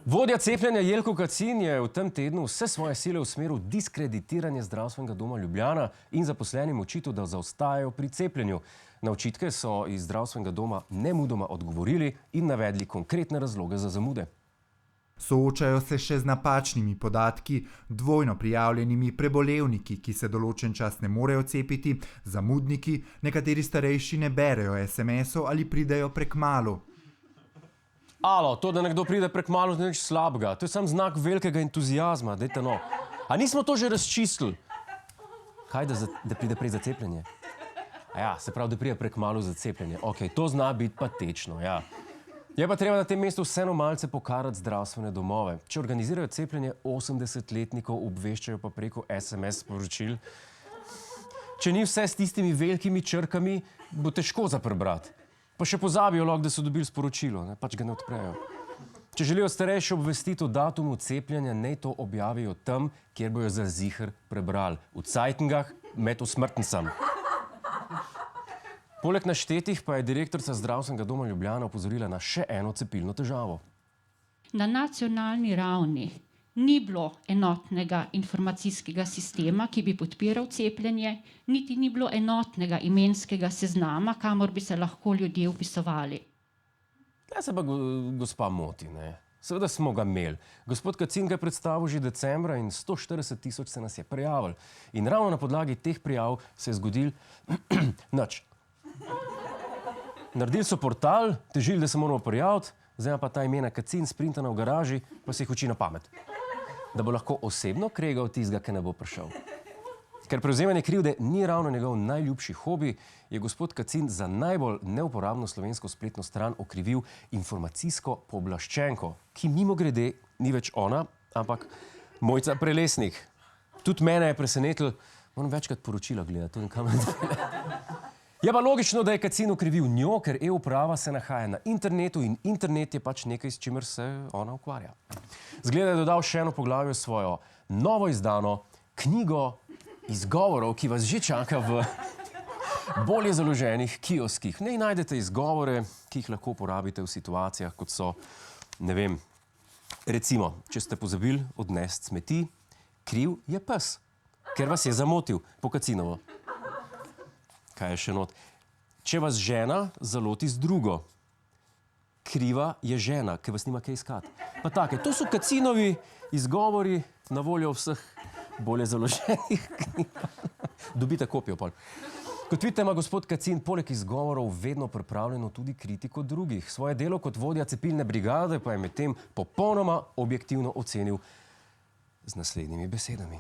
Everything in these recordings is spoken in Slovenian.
Vodja cepljenja Jelko Kacin je v tem tednu vse svoje sile usmeril v diskreditiranje Zdravstvenega doma Ljubljana in zaposlenim očital, da zaostajajo pri cepljenju. Na očitke so iz Zdravstvenega doma nemudoma odgovorili in navedli konkretne razloge za zamude. Soočajo se še z napačnimi podatki, dvojno prijavljenimi prebolevniki, ki se določen čas ne morejo cepiti, zamudniki, nekateri starejši ne berejo SMS-ov ali pridejo prekmalu. Alo, to, da nekdo pride prekmalu, ni nič slabega. To je sam znak velikega entuzijazma, dajte no. A nismo to že razčistili? Kaj, da pride prej za cepljenje? A ja, se pravi, da pride prekmalu za cepljenje. Ok, to zna biti patečno, ja. Je pa treba na tem mestu vseeno malce pokarati zdravstvene domove. Če organizirajo cepljenje 80-letnikov, obveščajo pa preko SMS sporočil. Če ni vse s tistimi velikimi črkami, bo težko za prebrati. Pa še pozabijo lahko, da so dobili sporočilo, ne? Pač ga ne odprejo. Če želijo starejši obvestiti o datumu cepljenja, naj to objavijo tam, kjer bojo za ziher prebrali. V cajtngah med usmrtnicami. Poleg naštetih pa je direktorica Zdravstvenega doma Ljubljana opozorila na še eno cepilno težavo. Na nacionalni ravni ni bilo enotnega informacijskega sistema, ki bi podpiral cepljenje, niti ni bilo enotnega imenskega seznama, kamor bi se lahko ljudje vpisovali. Ja, se pa gospa moti, ne. Seveda smo ga imeli. Gospod Kacin ga je predstavil že decembra in 140 000 se nas je prijavili. In ravno na podlagi teh prijav se je zgodil nič. Naredili so portal, težili, da se moramo prijaviti, zdaj pa ta imena Kacin sprintana v garaži, pa se jih uči na pamet. Da bo lahko osebno kregal tistega, ki ne bo prišel. Ker prevzemanje krivde ni ravno njegov najljubši hobi, je gospod Kacin za najbolj neuporabno slovensko spletno stran okrivil informacijsko pooblaščenko, ki mimogrede ni več ona, ampak Mojca Prelesnik. Tudi mene je presenetil, moram večkrat poročila gledati. Je pa logično, da je Kacin okrivil njo, ker e-uprava se nahaja na internetu in internet je pač nekaj, s čimer se ona ukvarja. Zgleda je dodal še eno poglavje svojo novo izdano knjigo izgovorov, ki vas že čaka v bolje založenih kioskih. V njej najdete izgovore, ki jih lahko uporabite v situacijah, kot so, ne vem, recimo, če ste pozabili odnesti smeti, kriv je pes, ker vas je zamotil po Kacinovo. Kaj je še not? Če vas žena zaloti z drugo, kriva je žena, ki vas nima kaj iskati. Pa take, to so Kacinovi izgovori na voljo vseh bolje založenih knjig. Dobite kopijo pol. Kot vidite, ima gospod Kacin poleg izgovorov vedno pripravljeno tudi kritiko drugih. Svoje delo kot vodja cepilne brigade pa je medtem popolnoma objektivno ocenil z naslednjimi besedami.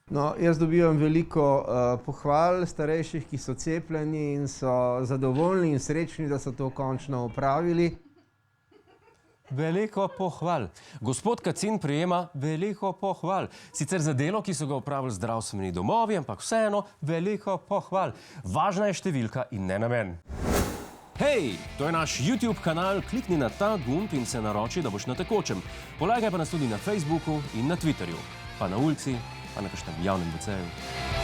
No, jaz dobivam veliko pohval starejših, ki so cepljeni in so zadovoljni in srečni, da so to končno opravili. Veliko pohval. Gospod Kacin prejema veliko pohval. Sicer za delo, ki so ga opravili zdravstveni domovi, ampak vseeno veliko pohval. Važna je številka in ne namen. Hej, to je naš YouTube kanal, klikni na ta gumb in se naroči, da boš na tekočem. Polajkaj pa nas tudi na Facebooku in na Twitterju, pa na ulici, pa na kakšnem javnem WC-ju.